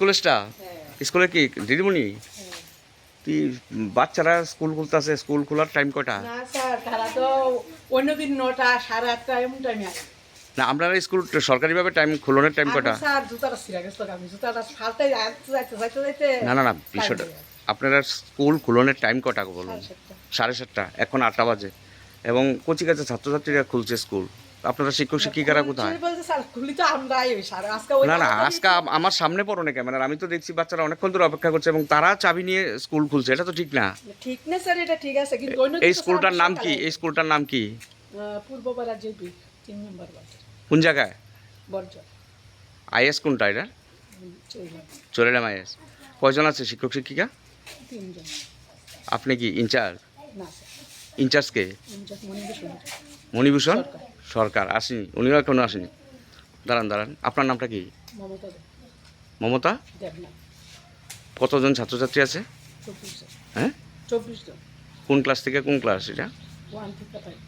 কলেজটা স্কুলে কি দিদিমণি কি বাচ্চারা স্কুল খুলতেছে, স্কুল খোলার টাইম কটা? না স্যার, তারা তো অন্যদিন 9টা 8:30 এমন টাইমে আসে। না আপনারা স্কুল সরকারিভাবে টাইম খোলনের টাইম কটা? স্যার জুতাটা ছিঁড়া গেছে, আমি জুতাটা ফালতাই যাইতে না বিষয়টা আপনারা স্কুল খোলনের টাইম কটা বলুন? 7:30। এখন 8টা বাজে এবং কচিকাছে ছাত্রছাত্রীরা খুলছে স্কুল, আপনারা শিক্ষক শিক্ষিকারা কোথায়? না আজকে আমার সামনে পড়ো না ক্যামেরা, আমি তো দেখছি বাচ্চারা অনেকক্ষণ ধরে অপেক্ষা করছে এবং তারা চাবি নিয়ে স্কুল খুলছে, এটা তো ঠিক না। ঠিক না স্যার, এটা ঠিক আছে, কিন্তু এই স্কুলটার নাম কি? এই স্কুলটার নাম কি? পূর্বপাড়া জেপি 3 নম্বর বাস কোন জায়গায়? বর্জা আইএস কোনটা এটা? চলেলাম আইএস। কয়জন আছে শিক্ষক শিক্ষিকা? 3 জন। আপনি কি ইনচার্জ? না স্যার, ইনচার্জ কে? মণিভূষণ সরকার আসেনি, উনিও এখনো আসেনি। দাঁড়ান, আপনার নামটা কি? মমতা মমতা। দেবনাথ। কতজন ছাত্রছাত্রী আছে? 24 জন। হ্যাঁ 24 জন। কোন ক্লাস থেকে কোন ক্লাস এটা? 1 থেকে 5।